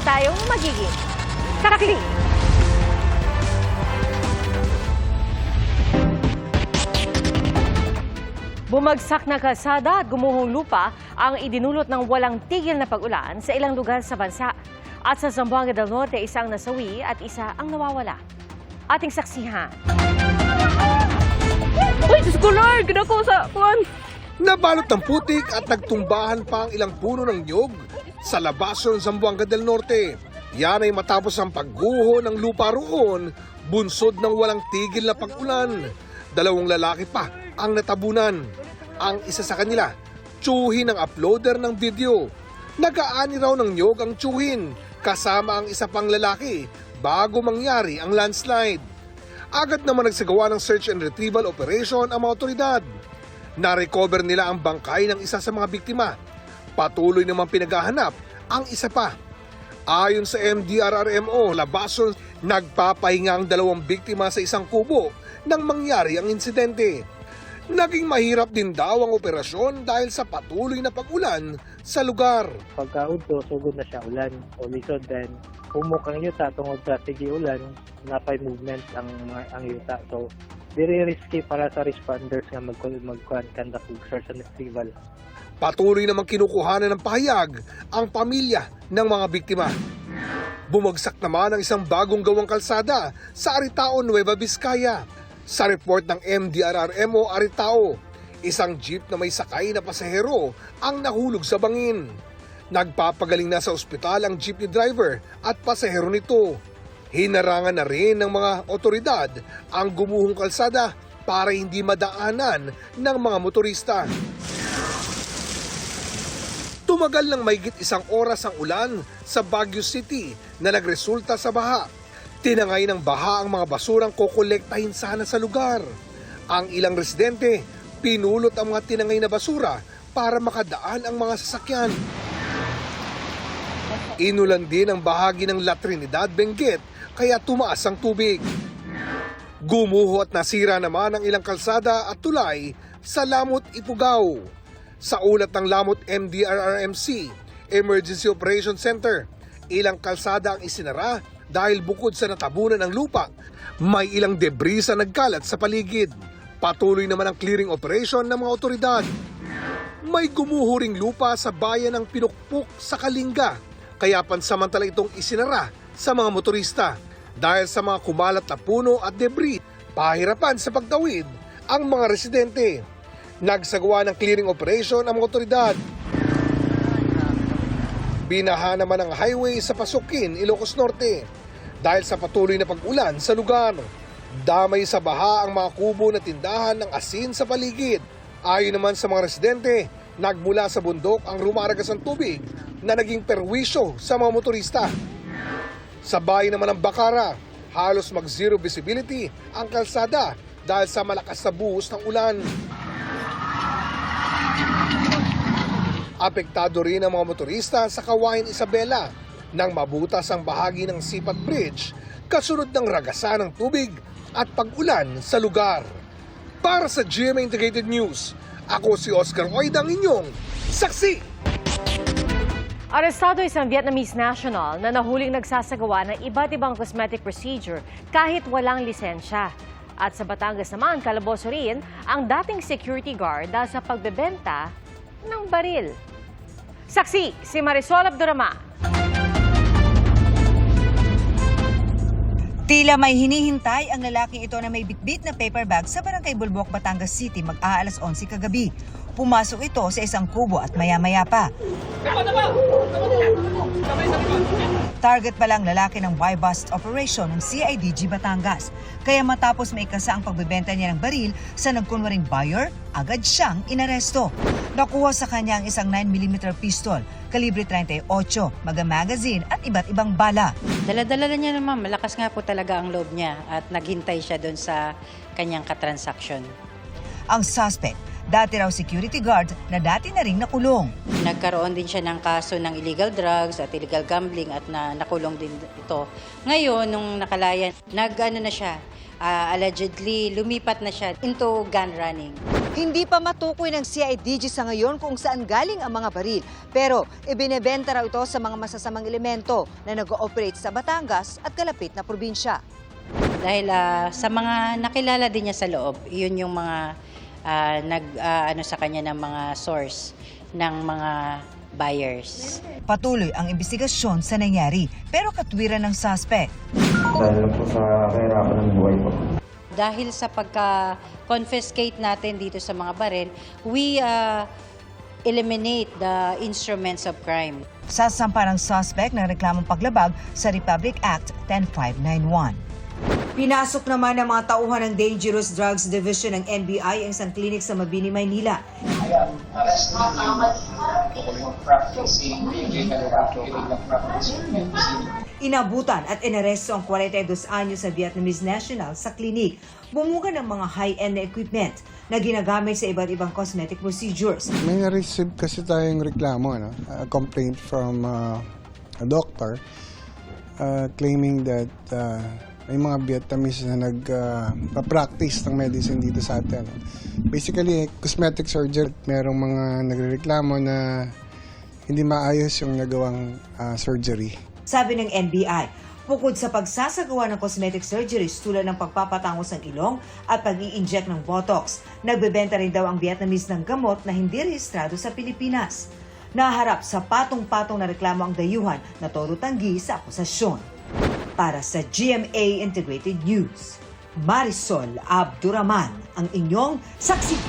tayong magiging saksi. Bumagsak na kalsada at gumuhong lupa ang idinulot ng walang tigil na pag-ulan sa ilang lugar sa bansa. At sa Zamboanga del Norte, isang nasawi at isa ang nawawala. Ating saksihan. Uy, Diyos ko Lord! Ginako sa kuwan! Nabalot ng putik at nagtumbahan pa ang ilang puno ng niyog sa Labason, Zamboanga del Norte. Yan ay matapos ang pagguho ng lupa roon, bunsod ng walang tigil na pag-ulan. 2 lalaki pa ang natabunan. Ang isa sa kanila, tsuhin ng uploader ng video. Nagaani raw ng niyog ang tsuhin kasama ang isa pang lalaki bago mangyari ang landslide. Agad naman nagsagawa ng search and retrieval operation ang mga otoridad. Na-recover nila ang bangkay ng isa sa mga biktima. Patuloy namang pinaghahanap ang isa pa. Ayon sa MDRRMO, Labason, nagpapahinga ang 2 biktima sa isang kubo nang mangyari ang insidente. Naging mahirap din daw ang operasyon dahil sa patuloy na pag-ulan sa lugar. Pagkaudto, sugod na siya ulan o lisod, then humukang yuta tungod sa sige ulan, napay movement ang yuta. So, very risky para sa responders nga mag-conduct ng search and retrieval. Patuloy namang kinukuhanan ng pahayag ang pamilya ng mga biktima. Bumagsak naman ang isang bagong gawang kalsada sa Aritao, Nueva Vizcaya. Sa report ng MDRRMO Aritao, isang jeep na may sakay na pasahero ang nahulog sa bangin. Nagpapagaling na sa ospital ang jeepney driver at pasahero nito. Hinarangan na rin ng mga otoridad ang gumuhong kalsada para hindi madaanan ng mga motorista. Tumagal ng mahigit 1 oras ang ulan sa Baguio City na nagresulta sa baha. Tinangay ng baha ang mga basurang kokolektahin sana sa lugar. Ang ilang residente, pinulot ang mga tinangay na basura para makadaan ang mga sasakyan. Inulan din ang bahagi ng La Trinidad, Benguet, kaya tumaas ang tubig. Gumuho at nasira naman ang ilang kalsada at tulay sa Lamot, Ifugao. Sa ulat ng Lamot MDRRMC, Emergency Operations Center, ilang kalsada ang isinara dahil bukod sa natabunan ng lupa, may ilang debris na nagkalat sa paligid. Patuloy naman ang clearing operation ng mga otoridad. May gumuhuring lupa sa bayan ng Pinukpuk sa Kalinga, kaya pansamantala itong isinara sa mga motorista. Dahil sa mga kumalat na puno at debris, pahirapan sa pagtawid ang mga residente. Nagsagawa ng clearing operation ang mga otoridad. Binaha naman ang highway sa Pasukin, Ilocos Norte dahil sa patuloy na pag-ulan sa lugar. Damay sa baha ang mga kubo na tindahan ng asin sa paligid. Ayon naman sa mga residente, nagmula sa bundok ang rumaragas ng tubig na naging perwisyo sa mga motorista. Sa bayan naman ng Bacara, halos mag-zero visibility ang kalsada dahil sa malakas na buhos ng ulan. Apektado rin ang mga motorista sa Kawayan Isabela nang mabutas ang bahagi ng Sipat Bridge kasunod ng ragasan ng tubig at pag-ulan sa lugar. Para sa GMA Integrated News, ako si Oscar Oidang, inyong saksi. Arestado isang Vietnamese national na nahuling nagsasagawa ng iba't ibang cosmetic procedure kahit walang lisensya. At sa Batangas naman, kalaboso rin ang dating security guard dahil sa pagbebenta ng baril. Saksi, si Marisol Abdurama. Tila may hinihintay ang lalaking ito na may bitbit na paper bag sa Barangay Bulbok, Batangas City mag-aalas 11 kagabi. Pumasok ito sa isang kubo at maya-maya pa. Target pa lang lalaki ng Y-Bust operation ng CIDG Batangas. Kaya matapos maikasa ang pagbebenta niya ng baril sa nagkunwaring buyer, agad siyang inaresto. Nakuha sa kanya ang isang 9mm pistol, kalibre 38, magazine at iba't ibang bala. Dala-dala niya naman, malakas nga po talaga ang loob niya at naghintay siya doon sa kanyang katransaksyon. Ang suspect, Dati raw security guard na dati na ring nakulong. Nagkaroon din siya ng kaso ng illegal drugs at illegal gambling at nakulong din ito. Ngayon, nung nakalayan, na siya, allegedly lumipat na siya into gun running. Hindi pa matukoy ng CIDG sa ngayon kung saan galing ang mga baril. Pero ibinebenta raw ito sa mga masasamang elemento na nag-ooperate sa Batangas at kalapit na probinsya. Dahil sa mga nakilala din niya sa loob, yun yung mga sa kanya ng mga source ng mga buyers. Patuloy ang investigasyon sa nangyari pero katwiran ng suspect. Dahil po sa kahirapan ng buhay po. Dahil sa pagka-confiscate natin dito sa mga baril, we eliminate the instruments of crime. Sasampa ng suspect ng reklamong paglabag sa Republic Act 10591. Pinasok naman ng mga tauhan ng Dangerous Drugs Division ng NBI ang isang klinik sa Mabini, Maynila. Inabutan at inaresto ang 42 anyos sa Vietnamese national sa klinik. Bumuga ng mga high-end na equipment na ginagamit sa iba't ibang cosmetic procedures. May na-receive kasi tayong reklamo, a complaint from a doctor claiming that may mga Vietnamese na nag-practice ng medicine dito sa atin. Basically, cosmetic surgery. Merong mga nagrereklamo na hindi maayos yung nagawang surgery. Sabi ng NBI, bukod sa pagsasagawa ng cosmetic surgeries tulad ng pagpapatangos ng ilong at pag-i-inject ng botox, nagbebenta rin daw ang Vietnamese ng gamot na hindi rehistrado sa Pilipinas. Naharap sa patong-patong na reklamo ang dayuhan na todo tanggi sa akusasyon. Para sa GMA Integrated News, Marisol Abduraman, ang inyong saksi.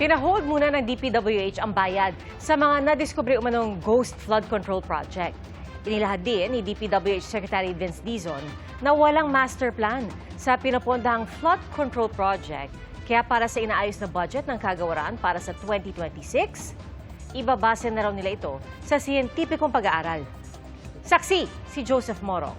Pinahold muna ng DPWH ang bayad sa mga nadiskubre umanong Ghost Flood Control Project. Inilahad din ni DPWH Secretary Vince Dizon na walang master plan sa pinapondahang flood control project. Kaya para sa inaayos na budget ng kagawaran para sa 2026, ibabase na raw nila ito sa siyentipikong pag-aaral. Saksi, si Joseph Moro.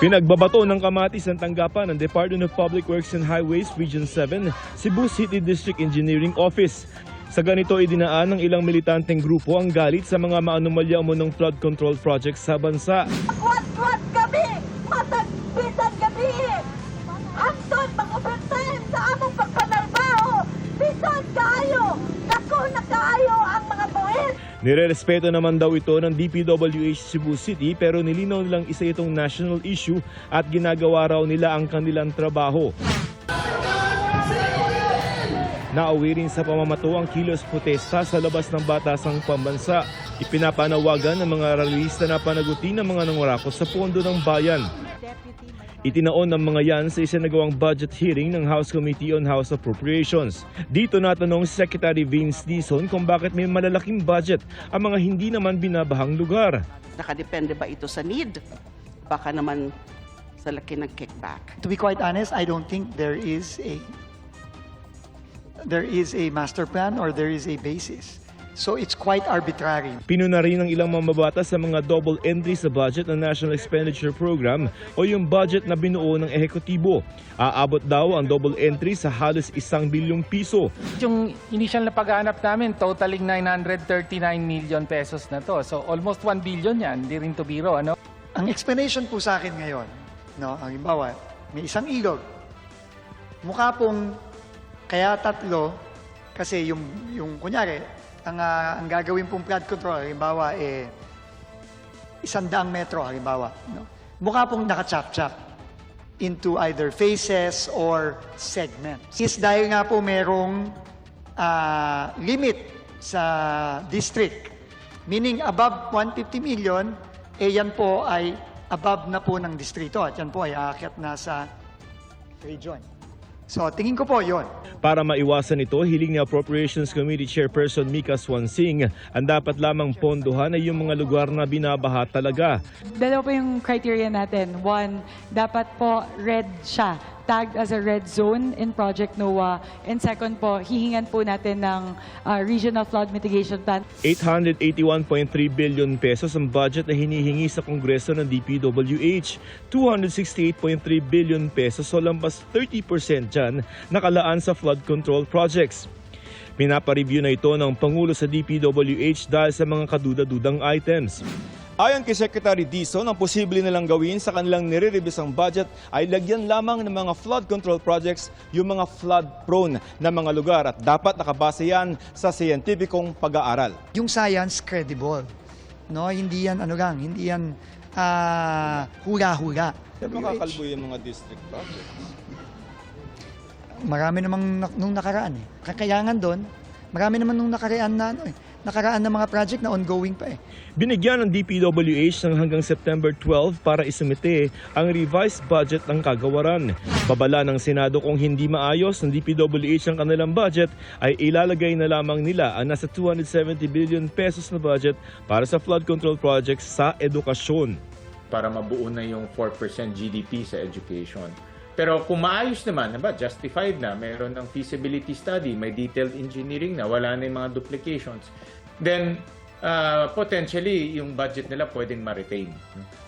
Pinagbabato ng kamatis ang tanggapan ng Department of Public Works and Highways Region 7, Cebu City District Engineering Office. Sa ganito, idinaan ng ilang militanteng grupo ang galit sa mga maanumalya umunong flood control projects sa bansa. Wat-wat kami! Matagbisan kami! Anton, mag-overtime sa among pagpanalbaho! Bisan kaayo! Naku na kaayo ang mga buwis! Nirerespeto naman daw ito ng DPWH Cebu City pero nilinaw nilang isa itong national issue at ginagawa raw nila ang kanilang trabaho. Nauwi rin sa pamamato ang kilos protesta sa labas ng batasang pambansa. Ipinapanawagan ng mga rallyista na panagutin ng mga nangurakot sa pondo ng bayan. Itinaon ng mga yan sa isinagawang budget hearing ng House Committee on House Appropriations. Dito natanong si Secretary Vince Dizon kung bakit may malalaking budget ang mga hindi naman binabahang lugar. Nakadepende ba ito sa need? Baka naman sa laki ng kickback. To be quite honest, I don't think there is a master plan or there is a basis. So it's quite arbitrary. Pinuna rin ng ilang mambabatas sa mga double entry sa budget ng National Expenditure Program o yung budget na binuo ng ehekutibo. Aabot daw ang double entry sa halos 1 bilyong piso. Yung initial na paghahanap namin, totaling 939 million pesos na to. So almost 1 billion yan, hindi rin to biro. Ano? Ang explanation po sa akin ngayon, no, halimbawa, may isang ilog. Mukha pong kaya tatlo, kasi yung kunyari, ang gagawin pong flood control, halimbawa, 100 metro, halimbawa. No? Mukha pong nakachap-chap into either phases or segments. Is dahil nga po merong limit sa district, meaning above 150 million, yan po ay above na po ng distrito at yan po ay aakyat na sa region. So, tingin ko po yon. Para maiwasan ito, hiling ni Appropriations Committee Chairperson Mika Swansing, ang dapat lamang pondohan ay yung mga lugar na binabaha talaga. Dalawa po yung criteria natin. One, dapat po red siya. tagged as a red zone in Project NOAA. And second po, hihingan po natin ng Regional Flood Mitigation Plan. 881.3 billion pesos ang budget na hinihingi sa Kongreso ng DPWH. 268.3 billion pesos o lampas 30% dyan nakalaan sa flood control projects. Pinapareview na ito ng Pangulo sa DPWH dahil sa mga kaduda-dudang items. Ayon kay Secretary Dizon, ang posible nilang gawin sa kanilang nire-revisang budget ay lagyan lamang ng mga flood control projects yung mga flood-prone na mga lugar at dapat nakabase yan sa siyentipikong pag-aaral. Yung science credible, no? Hindi yan hindi yan hula-hula. Makakalbo yung mga district projects. Marami namang nung nakaraan eh. Kakayangan doon, marami naman nung nakaraan na mga project na ongoing pa eh. Binigyan ng DPWH ng hanggang September 12 para isumite ang revised budget ng kagawaran. Babala ng Senado kung hindi maayos ng DPWH ang kanilang budget ay ilalagay na lamang nila ang nasa 270 billion pesos na budget para sa flood control projects sa edukasyon. Para mabuo na yung 4% GDP sa education. Pero kung maayos naman, justified na, mayroon ng feasibility study, may detailed engineering na, wala na yung mga duplications, then potentially yung budget nila pwedeng ma-retain.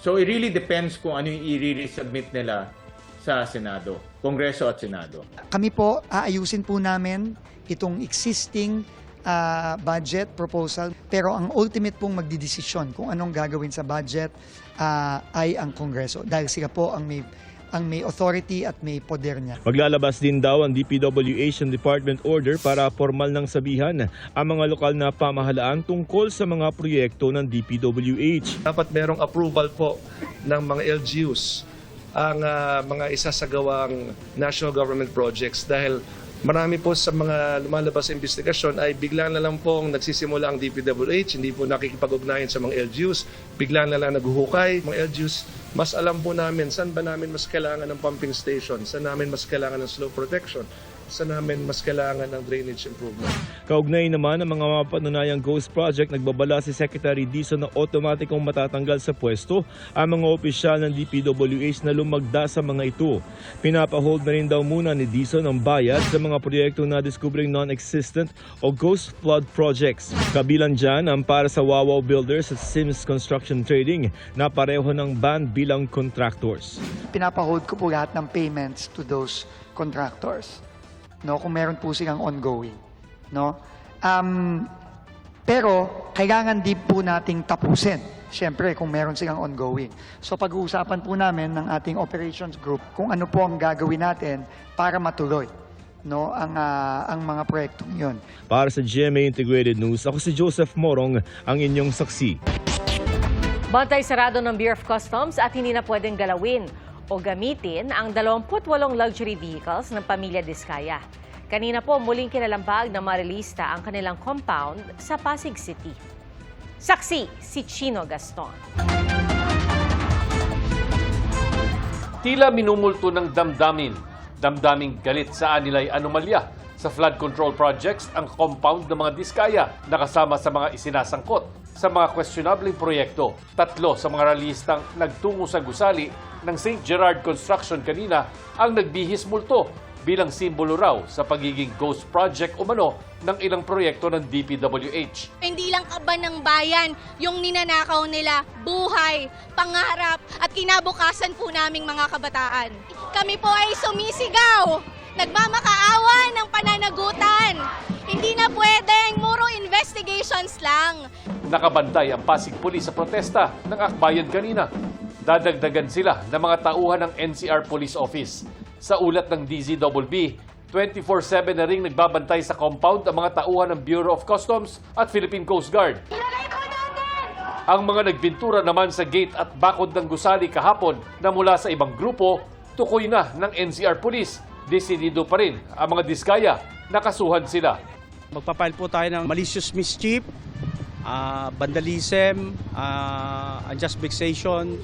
So it really depends kung ano yung i-resubmit nila sa Senado, Kongreso at Senado. Kami po, aayusin po namin itong existing budget proposal, pero ang ultimate pong magdidesisyon kung anong gagawin sa budget ay ang Kongreso dahil sila po ang may authority at may poder niya. Maglalabas din daw ang DPWH ng Department Order para formal ng sabihan ang mga lokal na pamahalaan tungkol sa mga proyekto ng DPWH. Dapat merong approval po ng mga LGUs ang mga isasagawang national government projects dahil marami po sa mga lumalabas sa investigasyon ay bigla na lang pong nagsisimula ang DPWH, hindi po nakikipag-ugnayan sa mga LGUs, bigla na lang naghuhukay. Mga LGUs, mas alam po namin saan ba namin mas kailangan ng pumping station, saan namin mas kailangan ng slope protection, saan namin mas kailangan ng drainage improvement. Kaugnay naman ang mga mapatunayang ghost project, nagbabala si Secretary Dizon na otomatikong matatanggal sa pwesto ang mga opisyal ng DPWH na lumagda sa mga ito. Pinapahold na rin daw muna ni Dizon ang bayad sa mga proyekto na diskubring non-existent o ghost flood projects. Kabilang dyan ang para sa Wawaw Builders at Sims Construction Trading na pareho ng ban bilang contractors. Pinapahold ko po lahat ng payments to those contractors. No, kung meron po silang ongoing, no? Pero kailangan din po nating tapusin. Siyempre, kung meron silang ongoing. So pag-uusapan po namin ng ating operations group kung ano po ang gagawin natin para matuloy, no, ang mga proyektong 'yon. Para sa GMA Integrated News, ako si Joseph Morong, ang inyong saksi. Bantay sarado ng Bureau of Customs at hindi na pwedeng galawin o gamitin ang 28 luxury vehicles ng pamilya Diskaya. Kanina po muling kinalambag na marelista ang kanilang compound sa Pasig City. Saksi si Chino Gaston. Tila minumulto ng damdaming galit sa anilay anomalya sa flood control projects ang compound ng mga Diskaya na kasama sa mga isinasangkot sa mga questionableng proyekto. 3 sa mga realistang nagtungo sa gusali ng St. Gerard Construction kanina ang nagbihis multo bilang simbolo raw sa pagiging ghost project umano ng ilang proyekto ng DPWH. Hindi lang kaban ng bayan yung ninanakaw nila, buhay, pangarap at kinabukasan po naming mga kabataan. Kami po ay sumisigaw, nagmamakaawa ng pananagutan. Hindi na pwedeng muro investigations lang. Nakabantay ang Pasig Police sa protesta ng Akbayan kanina. Dadagdagan sila ng mga tauhan ng NCR Police Office. Sa ulat ng DZBB, 24/7 na ring nagbabantay sa compound ang mga tauhan ng Bureau of Customs at Philippine Coast Guard. Ang mga nagbintura naman sa gate at bakod ng gusali kahapon na mula sa ibang grupo, tukoy na ng NCR Police. Desidido pa rin ang mga Diskaya, nakasuhan sila. Magpapile po tayo ng malicious mischief, vandalism, unjust vexation,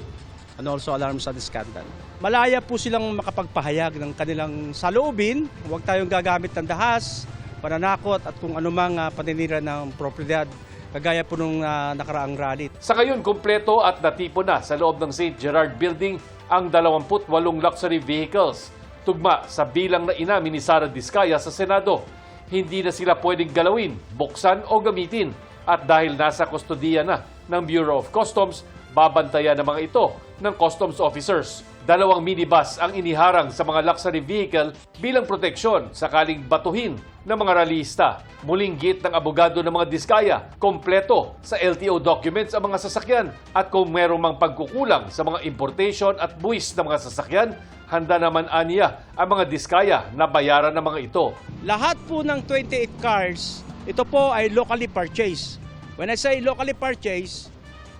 and also alarms sa scandal. Malaya po silang makapagpahayag ng kanilang saloobin. Huwag tayong gagamit ng dahas, pananakot at kung anumang paninira ng propiedad, kagaya po nung nakaraang rally. Sa ngayon, kumpleto at natipon na sa loob ng St. Gerard Building ang 28 luxury vehicles. Tugma sa bilang na inamin ni Sara Diskaya sa Senado, hindi na sila pwedeng galawin, buksan o gamitin. At dahil nasa kustodiya na ng Bureau of Customs, babantayan ng mga ito ng customs officers. 2 minibus ang iniharang sa mga luxury vehicle bilang proteksyon sakaling batuhin ng mga rallyista. Muling git ng abogado ng mga Diskaya, kompleto sa LTO documents ang mga sasakyan at kung merong mang pagkukulang sa mga importation at buwis ng mga sasakyan, handa naman aniya ang mga Diskaya na bayaran ng mga ito. Lahat po ng 28 cars, ito po ay locally purchased. When I say locally purchased,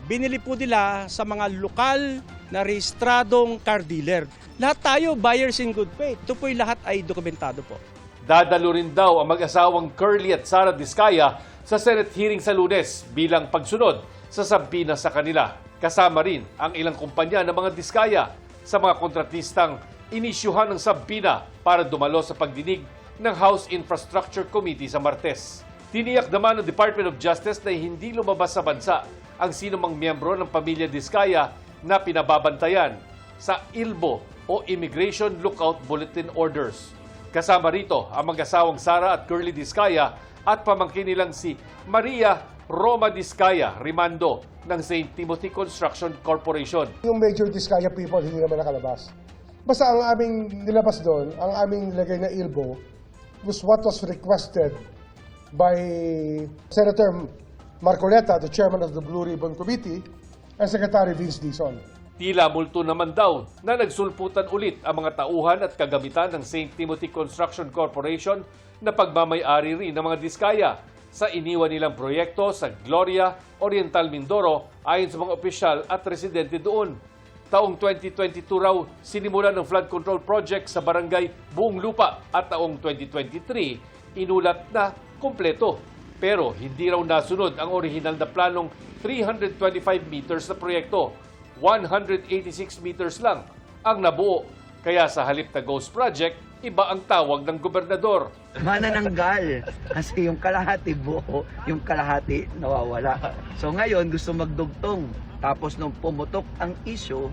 binili po nila sa mga lokal na rehistradong car dealer. Lahat tayo buyers in good faith. Ito po lahat ay dokumentado po. Dadalo rin daw ang mag-asawang Curly at Sara Diskaya sa Senate hearing sa Lunes bilang pagsunod sa sabina sa kanila. Kasama rin ang ilang kumpanya ng mga Diskaya sa mga kontratistang inisyuhan ng sabina para dumalo sa pagdinig ng House Infrastructure Committee sa Martes. Tiniyak naman ng Department of Justice na hindi lumabas sa bansa ang sinumang miyembro ng pamilya Diskaya na pinababantayan sa ILBO o Immigration Lookout Bulletin Orders. Kasama rito ang mag-asawang Sara at Curly Diskaya at pamangkin nilang si Maria Roma Diskaya Rimando ng St. Timothy Construction Corporation. Yung major Diskaya people hindi naman nakalabas. Basta ang aming nilabas doon, ang aming nilagay na ILBO was what was requested by Senator Marcoleta, the chairman of the Blue Ribbon Committee, and Secretary Vince Dizon. Tila multo naman daw na nagsulputan ulit ang mga tauhan at kagamitan ng St. Timothy Construction Corporation na pagmamay-ari rin ng mga Diskaya sa iniwan nilang proyekto sa Gloria, Oriental Mindoro ayon sa mga opisyal at residente doon. Taong 2022 raw sinimulan ng flood control project sa barangay Buong Lupa at taong 2023 inulat na kumpleto. Pero hindi raw nasunod ang orihinal na planong 325 meters na proyekto. 186 meters lang ang nabuo. Kaya sa halip na ghost project, iba ang tawag ng gobernador. Manananggal. Kasi yung kalahati buo, yung kalahati nawawala. So ngayon gusto magdugtong. Tapos nung pumutok ang issue,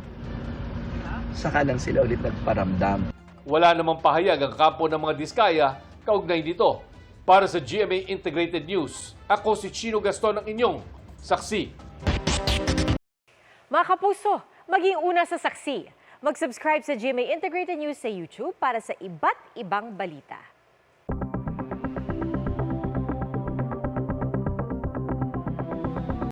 saka lang sila ulit nagparamdam. Wala namang pahayag ang kampo ng mga Diskaya kaugnay dito. Para sa GMA Integrated News, ako si Chino Gaston ang inyong saksi. Mga kapuso, maging una sa saksi. Mag-subscribe sa GMA Integrated News sa YouTube para sa iba't ibang balita.